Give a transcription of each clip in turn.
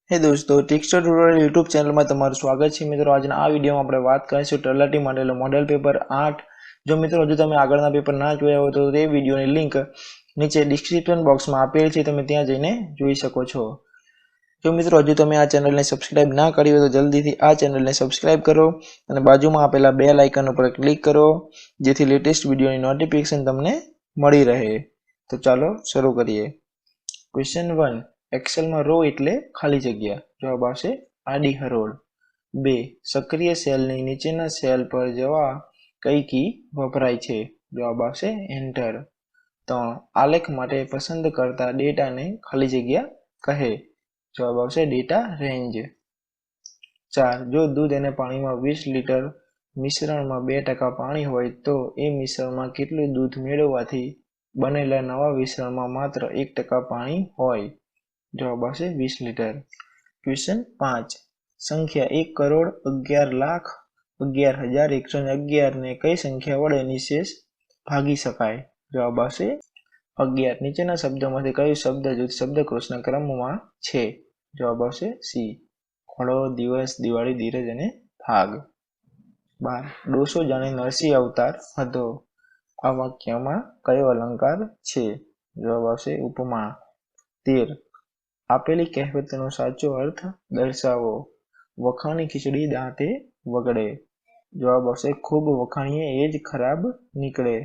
હે દોસ્તો, ટેક્સ્ટર tutorial YouTube ચેનલમાં તમારું સ્વાગત છે મિત્રો। આજના આ વિડીયોમાં આપણે વાત કરીશું તલાટી માટેનું મોડેલ પેપર 8। જો મિત્રો હજુ તમે આગળના પેપર ના જોયા હોય તો તે વિડીયોની લિંક નીચે ડિસ્ક્રિપ્શન બોક્સમાં આપેલ છે, તમે ત્યાં જઈને જોઈ શકો છો। જો મિત્રો હજુ તમે આ ચેનલને સબસ્ક્રાઇબ ના કરી હોય તો જલ્દીથી આ ચેનલને સબસ્ક્રાઇબ કરો અને બાજુમાં આપેલા બેલ આઇકન ઉપર ક્લિક કરો, જેથી લેટેસ્ટ વિડીયોની નોટિફિકેશન તમને મળી રહે। તો ચાલો શરૂ કરીએ। ક્વેશ્ચન 1, એક્સેલમાં રો એટલે ખાલી જગ્યા। જવાબ આવશે આડી હરોળ। 2, સક્રિય સેલની નીચેના સેલ પર જવા કઈ કી વપરાય છે? જવાબ આવશે એન્ટર। 3, આલેખ માટે પસંદ કરતા ડેટાને ખાલી જગ્યા કહે? જવાબ આવશે ડેટા રેન્જ। 4, જો દૂધ અને પાણીમાં 20 લીટર મિશ્રણમાં 2% પાણી હોય તો એ મિશ્રણમાં કેટલું દૂધ મેળવવાથી બનેલા નવા મિશ્રણમાં માત્ર 1% પાણી હોય? જવાબ આવશે 20 લીટર। ક્વેશ્ચન 5, સંખ્યા 1,11,11,111 ને કઈ સંખ્યા વડે નિશેષ ભાગી શકાય? જવાબ આવશે 11। નીચેના શબ્દોમાંથી કયું શબ્દ જૂથ શબ્દકોશના ક્રમમાં છે? જવાબ આવશે સી, ઘોડો, દિવસ, દિવાળી, ધીરજ અને ભાગ। 12, ડોસો જાણે નરસિંહ અવતાર હતો। આ વાક્યમાં કયો અલંકાર છે? જવાબ આવશે ઉપમા। 13, આપેલી કહેવતનો સાચો અર્થ દર્શાવો। વખાણી ખીચડી દાંતે વગડે। જવાબ આવશે ખૂબ વખાણીએ એ જ ખરાબ નીકળે।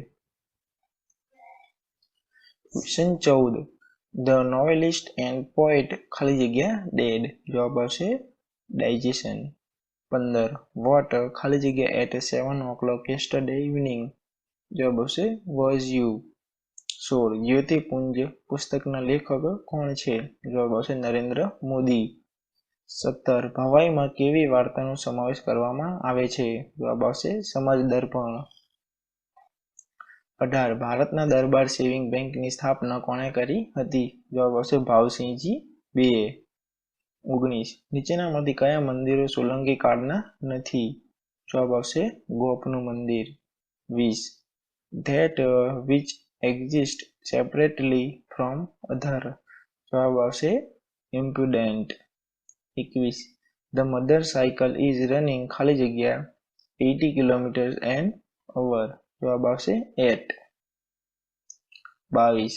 ક્વેશ્ચન 14, ધ નોવેલિસ્ટ એન્ડ પોએટ ખાલી જગ્યા ડેડ। જવાબ આવશે ડાયજેશન। 15, વોટ ખાલી જગ્યા એટ 7 o'clock yesterday evening। જવાબ આવશે વોઝ યુ। 16, જ્યોતિપુંજ પુસ્તકના લેખક કોણ છે? જવાબ આવશે નરેન્દ્ર મોદી। 17, ભવાઈમાં કેવી વાર્તાનો સમાવેશ કરવામાં આવે છે? જવાબ આવશે સમાજ દર્પણ। 18, ભારતના દરબાર સેવિંગ બેંકની સ્થાપના કોણે કરી હતી? જવાબ આવશે ભાવસિંહજી 2। 19, નીચેનામાંથી કયા મંદિરો સોલંકી કાળના નથી? જવાબ આવશે ગોપનું મંદિર। 20, that which exist separately from અધર। જવાબ આવશે ઇમ્પ્રુડન્ટ। 21, the mother cycle is running ખાલી જગ્યા 80 કિલોમીટર એન અવર। જવાબ આવશે 8। 22,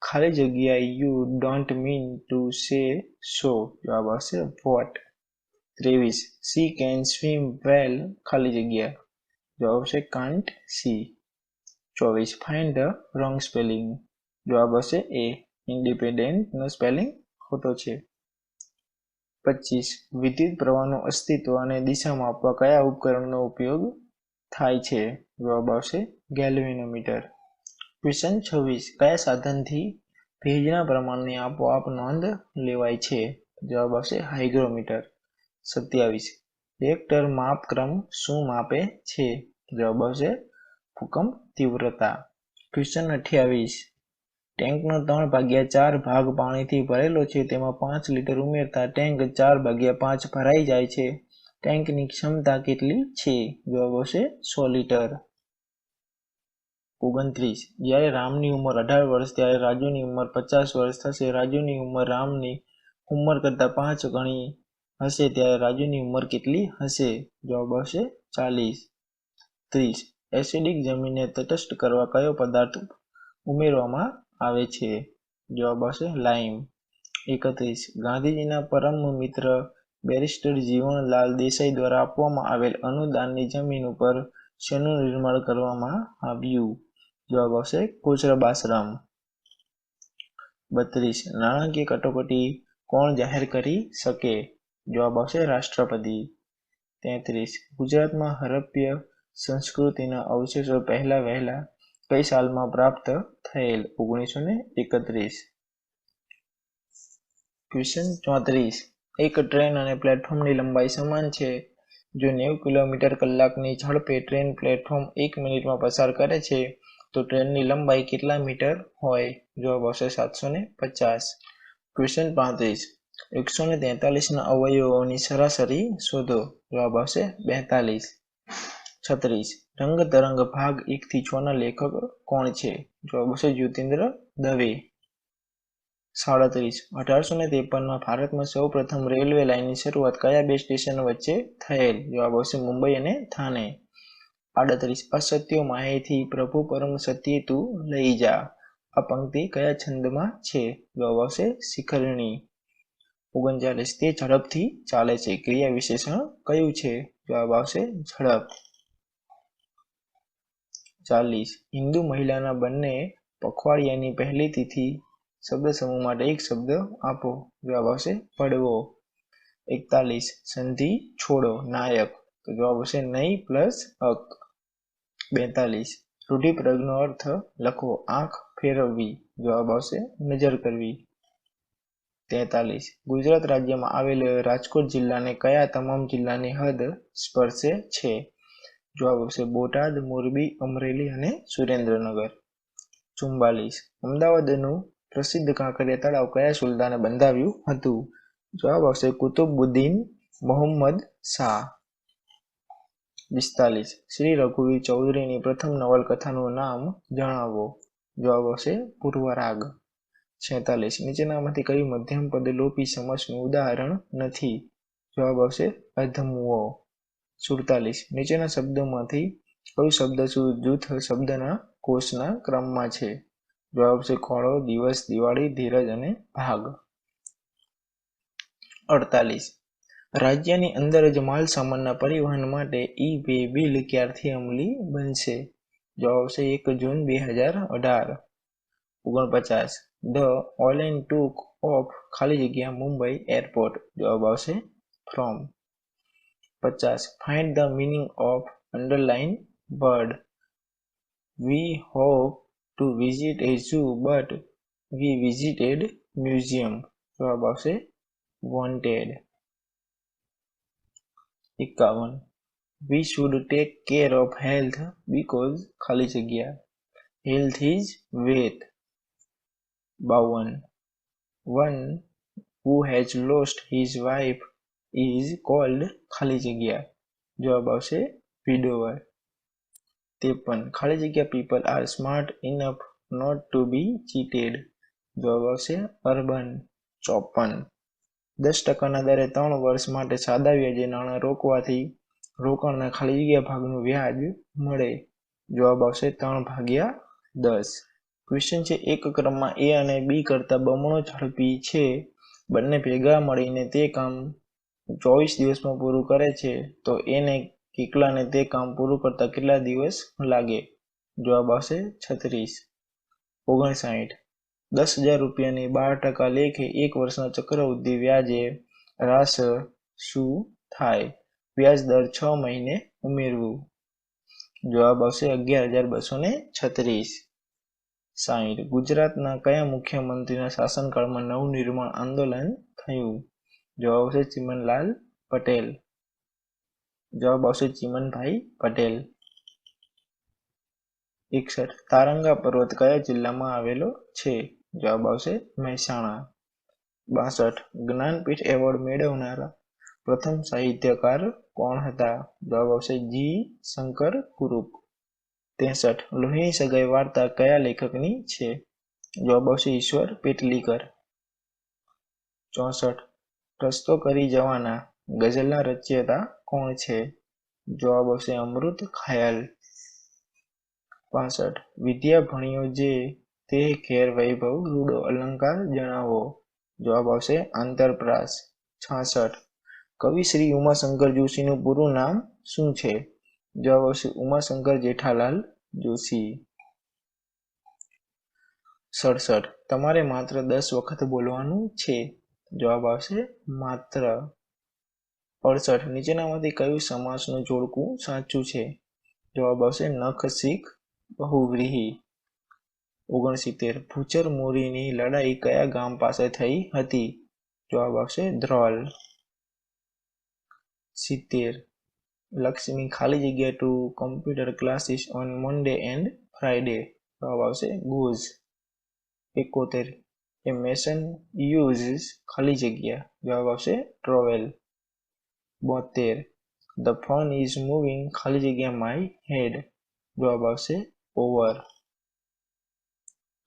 ખાલી જગ્યા you don't mean to say સો। જવાબ આવશે વોટ। 23, સી કેન સ્વિમ વેલ ખાલી જગ્યા। જવાબ આવશે can't C. 24, find the wrong spelling. જવાબ આવશે એ, ઇન્ડિપેન્ડન્ટ નો સ્પેલિંગ ખોટો છે। 25, વિદ્યુત પ્રવાહનું અસ્તિત્વ અને દિશા માપવા કયા ઉપકરણનો ઉપયોગ થાય છે? જવાબ આવશે ગેલ્વેનોમીટર। ક્વેશ્ચન 26, કયા સાધનથી ભેજના પ્રમાણની આપોઆપ નોંધ લેવાય છે? જવાબ આવશે હાઇગ્રોમીટર। 27, રિએક્ટર માપક્રમ શું માપે છે? જવાબ આવશે ભૂકંપ તીવ્રતા। ક્વેશ્ચન 28, ટેન્કનો 3/4 ભાગ પાણીથી ભરેલો છે, તેમાં 5 લીટર ઉમેરતા ટેન્ક 4/5 ભરાઈ જાય છે, ટેન્કની ક્ષમતા કેટલી છે? જવાબ આવશે 100 લીટર। 29, જ્યારે રામની ઉંમર 18 વર્ષ ત્યારે રાજુની ઉંમર 50 વર્ષ થશે, રાજુની ઉંમર રામની ઉંમર કરતાં 5 ગણી હશે ત્યારે રાજુની ઉંમર કેટલી હશે? જવાબ આવશે 40। 30, એસિડિક જમીનને તટસ્થ કરવા કયો પદાર્થ ઉમેરવામાં આવે છે? જવાબ આવશે લાઇમ। 31, ગાંધીજીના પરમ મિત્ર બેરિસ્ટર જીવણલાલ દેસાઈ દ્વારા આપવામાં આવેલ અનુદાનની જમીન ઉપર શેનું નિર્માણ કરવામાં આવ્યું? જવાબ આવશે કોચરબાશ્રમ। 32, નાણાકીય કટોકટી કોણ જાહેર કરી શકે? જવાબ આવશે રાષ્ટ્રપતિ। 33, ગુજરાતમાં હડપ્પા સંસ્કૃતિના અવશેષો પહેલા વહેલા કઈ સાલમાં પ્રાપ્ત થયેલ? 1931। ક્વેશ્ચન 34, એક ટ્રેન અને પ્લેટફોર્મની લંબાઈ સમાન છે, જો 90 કિલોમીટર કલાકની ઝડપે ટ્રેન પ્લેટફોર્મ 1 મિનિટમાં પસાર કરે છે તો ટ્રેનની લંબાઈ કેટલા મીટર હોય? જવાબ આવશે 750। ક્વેશ્ચન 35, 143ના અવયવોની સરાસરી શોધો। જવાબ આવશે 42। 36, રંગ તરંગ ભાગ 1 થી 6 ના લેખક કોણ છે? જવાબ આવશે જ્યોતિન્દ્ર દવે। 37 1853 ભારતમાં સૌ પ્રથમ રેલવે લાઇનની શરૂઆત કયા બે સ્ટેશનો વચ્ચે થયેલ? જવાબ આવશે મુંબઈ અને થાને. 38 અસત્યો માહેથી પ્રભુ પરમ સત્ય તું લઈ જા. આ પંક્તિ કયા છંદમાં છે? જવાબ આવશે શિખરણી. 39 તે ઝડપથી ચાલે છે. ક્રિયા વિશેષણ કયું છે? જવાબ આવશે ઝડપ. 40 હિન્દુ મહિલાના બંને પખવાડિયાની પહેલી તિથિ શબ્દ સમૂહ માટે એક શબ્દ આપો. જવાબ આવશે પડવો. 41 સંધિ છોડો નાયક. તો જવાબ આવશે નહીં પ્લસ અક. 42 રૂઢિપ્રયોગનો અર્થ લખો. આંખ ફેરવવી. જવાબ આવશે નજર કરવી. 43 ગુજરાત રાજ્યમાં આવેલ રાજકોટ જિલ્લાને કયા તમામ જિલ્લાની હદ સ્પર્શે છે? જવાબ આવશે બોટાદ, મોરબી, અમરેલી અને સુરેન્દ્રનગર. 44 અમદાવાદનું પ્રસિદ્ધ કાંકરિયા તળાવ કયા સુલતાને બંધાવ્યું હતું? જવાબ આવશે કુતુબુદ્દીન મોહમ્મદ શાહ. 45 શ્રી રઘુવીર ચૌધરીની પ્રથમ નવલકથાનું નામ જણાવો. જવાબ આવશે પૂર્વરાગ. 46 નીચેનામાંથી કયું મધ્યમ પદ લોપી સમાસનું ઉદાહરણ નથી? જવાબ આવશે અધમવો. 47 નીચેના શબ્દોમાંથી કયું શબ્દ જૂથ શબ્દના કોષના ક્રમમાં છે? જવાબ આવશે ખોળો, દિવસ, દિવાળી, ધીરજ અને ભાગ. 48 રાજ્યની અંદર જ માલ સામાનના પરિવહન માટે ઈ-વે બિલ ક્યારથી અમલી બનશે? જવાબ આવશે 1 જૂન 2018. 49 ધ ઓલેન ટુક ઓફ ખાલી જગ્યા મુંબઈ એરપોર્ટ. જવાબ આવશે from. 50 find the meaning of underline word. We hope to visit a zoo but we visited museum. જવાબ આવશે wanted. 51 we should take care of health because ખાલી જગ્યા health is wealth. 52 one who has lost his wife is called ખાલી જગ્યા. જવાબ આવશે widower. 53 ખાલી જગ્યા people are smart enough not to be cheated. જવાબ આવશે અર્બન. 54 10% દરે 3 વર્ષ માટે સાદા વ્યાજે નાણાં રોકવાથી રોકાણના ખાલી જગ્યા ભાગનું વ્યાજ મળે. જવાબ આવશે 3/10. ક્વેશ્ચન છે એક ક્રમમાં એ અને બી કરતાં બમણો ઝડપી છે. બંને ભેગા મળીને તે કામ 24 દિવસમાં પૂરું કરે છે તો એને એકલાને તે કામ પૂરું કરતા કેટલા દિવસ લાગે? જવાબ આવશે 36. 59 10,000 રૂપિયાની 12% લેખે એક વર્ષના ચક્રવૃદ્ધિ વ્યાજે રાસ શું થાય? વ્યાજ દર 6 મહિને ઉમેરવું. જવાબ આવશે 11,236. 60 ગુજરાતના કયા મુખ્યમંત્રીના શાસનકાળમાં નવનિર્માણ આંદોલન થયું? જવાબ આવશે ચિમનલાલ પટેલ. જવાબ આવશે ચિમનભાઈ પટેલ. 61 તારંગા પર્વત કયા જિલ્લામાં આવેલો છે? જવાબ આવશે મહેસાણા. 62 જ્ઞાનપીઠ એવોર્ડ મેળવનારા પ્રથમ સાહિત્યકાર કોણ હતા? જવાબ આવશે જી. શંકર કુરુપ. 63 લોહીની સગાઈ વાર્તા કયા લેખકની છે? જવાબ આવશે ઈશ્વર પેટલીકર. 64 રસ્તો કરી જવાના ગઝલના રચયિતા કોણ છે? જવાબ આવશે અમૃત ખાયલ. 65 વિદ્યા ભણ્યો જે તે ઘેર વૈભવ રૂડો અલંકાર જણાવો. જવાબ આવશે આંતરપ્રાસ. 66 કવિ શ્રી ઉમાશંકર જોશીનું પૂરું નામ શું છે? જવાબ આવશે ઉમાશંકર જેઠાલાલ જોશી. 67 તમારે માત્ર 10 વખત બોલવાનું છે. જવાબ આવશે માત્ર. 68 નીચેનામાંથી કયું સમાસનું જોડકું સાચું છે? જવાબ આવશે નખ શીખ બહુવ્રીહી. 69 ભૂચર મોરીની લડાઈ કયા ગામ પાસે થઈ હતી? જવાબ આવશે ધ્રોલ. 70 લક્ષ્મી ખાલી જગ્યા to computer classes on Monday and Friday. જવાબ આવશે ગોઝ. 71 એ મેસન યુઝ ખાલી જગ્યા. જવાબ આવશે trowel. 72 the fun is moving ખાલી જગ્યા માય હેડ. જવાબ આવશે ઓવર.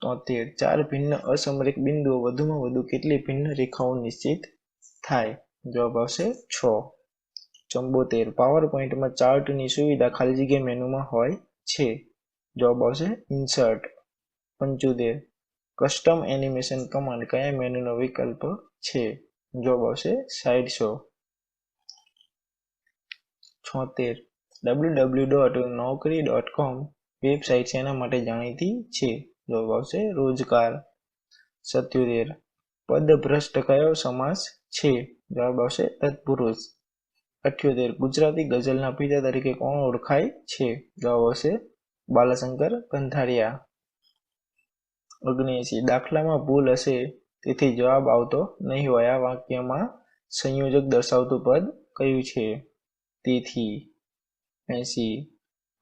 73 ચાર ભિન્ન અસમરેખ બિંદુઓ વધુમાં વધુ કેટલી ભિન્ન રેખાઓ નિશ્ચિત થાય? જવાબ આવશે 6. 74 પાવર પોઈન્ટમાં ચાર્ટની સુવિધા ખાલી જગ્યા મેનુમાં હોય છે. જવાબ આવશે ઇન્સર્ટ. 75 કસ્ટમ એનિમેશન કમાન્ડ કયા મેનુનો વિકલ્પ છે? જવાબ આવશે સાઇડ શો. 76 www.naukri.com વેબસાઇટ શેના માટે જાણીતી છે? જવાબ આવશે રોજગાર. 77 પદભ્રષ્ટ કયો સમાસ છે? જવાબ આવશે તત્પુરુષ. 78 ગુજરાતી ગઝલના પિતા તરીકે કોણ ઓળખાય છે? જવાબ આવશે બાલશંકર કંથારિયા. 79 દાખલામાં ભૂલ હશે તેથી જવાબ આવતો નહીં હોય આ વાક્યમાં સંયોજક દર્શાવતું પદ કયું છે? તેથી. 80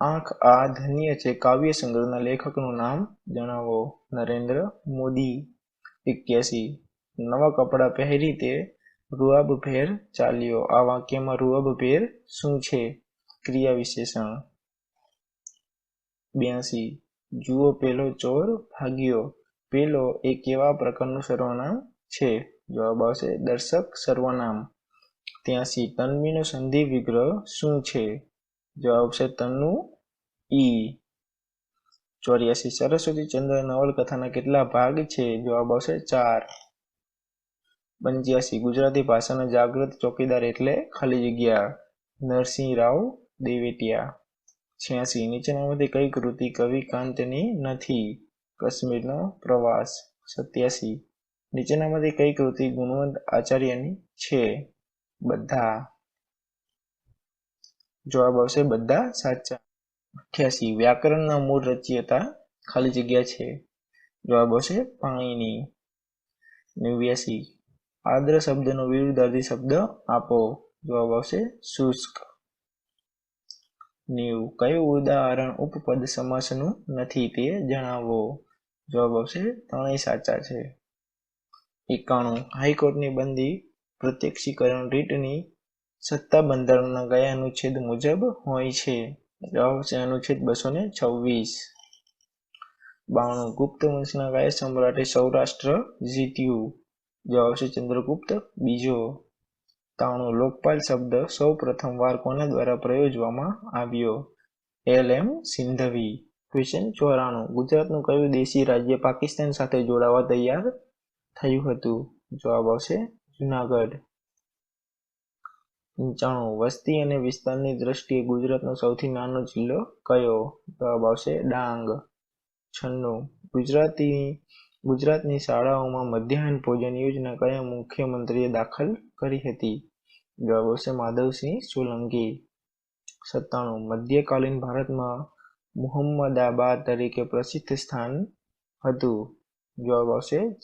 આંખ આ ધન્ય છે કાવ્ય સંગ્રહના લેખકનું નામ જણાવો. નરેન્દ્ર મોદી. 81 નવા કપડાં પહેરી તે રૂઆબભેર ચાલ્યો આ વાક્યમાં રૂઆબભેર શું છે? ક્રિયા વિશેષણ. 82 જુઓ પેલો ચોર ભાગ્યો પેલો એ કેવા પ્રકારનું સર્વનામ છે? જવાબ આવશે દર્શક સર્વનામ. 83 તન્વીનો સંધિ વિગ્રહ શું છે? જવાબ આવશે તન્નુ ઈ. 84 સરસ્વતી ચંદ્ર નવલકથાના કેટલા ભાગ છે? જવાબ આવશે 4. 85 ગુજરાતી ભાષાના જાગૃત ચોકીદાર એટલે ખાલી જગ્યા નરસિંહ રાવ દેવેટિયા. 86 નીચેનામાંથી કઈ કૃતિ કવિ કાંતની નથી? કાશ્મીરનો પ્રવાસ. 87 નીચેનામાંથી કઈ કૃતિ ગુણવંત આચાર્યની છે? બધા. જવાબ આવશે બધા સાચા. 88 વ્યાકરણના મૂળ રચયિતા ખાલી જગ્યા છે. જવાબ આવશે પાણીની. 89 આર્દ્ર શબ્દનો વિરુદ્ધાર્થી શબ્દ આપો. જવાબ આવશે શુષ્ક. 90 કયું ઉદાહરણ ઉપપદ સમાસનું નથી તે જણાવો. જવાબ આવશે ત્રણેય સાચા છે. 91 હાઈકોર્ટની બંદી પ્રત્યક્ષીકરણ રીટની સત્તા બંધારણના કયા અનુચ્છેદ મુજબ હોય છે? જવાબ આવશે અનુચ્છેદ 226. 92 ગુપ્ત વંશના કયા સમ્રાટે સૌરાષ્ટ્ર જીત્યું? જવાબ આવશે ચંદ્રગુપ્ત બીજો. 93 લોકપાલ શબ્દ સૌ પ્રથમ વાર કોના દ્વારા પ્રયોજવામાં આવ્યો? LM સિંધવી. ક્વેશ્ચન 94 ગુજરાતનું કયું દેશી રાજ્ય પાકિસ્તાન સાથે જોડાવા તૈયાર થયું હતું? જવાબ આવશે જુનાગઢ. 95 વસ્તી અને વિસ્તારની દ્રષ્ટિએ ગુજરાતનો સૌથી નાનો જિલ્લો કયો? જવાબ આવશે ડાંગ. 96 ગુજરાતની શાળાઓમાં મધ્યાહન ભોજન યોજના કયા મુખ્યમંત્રીએ દાખલ કરી હતી? જવાબ આવશે માધવસિંહ સોલંકી. 97 મધ્યકાલીન ભારતમાં મુહમ્મદાબાદ તરીકે પ્રસિદ્ધ સ્થાન હતું. જવાબ આવશે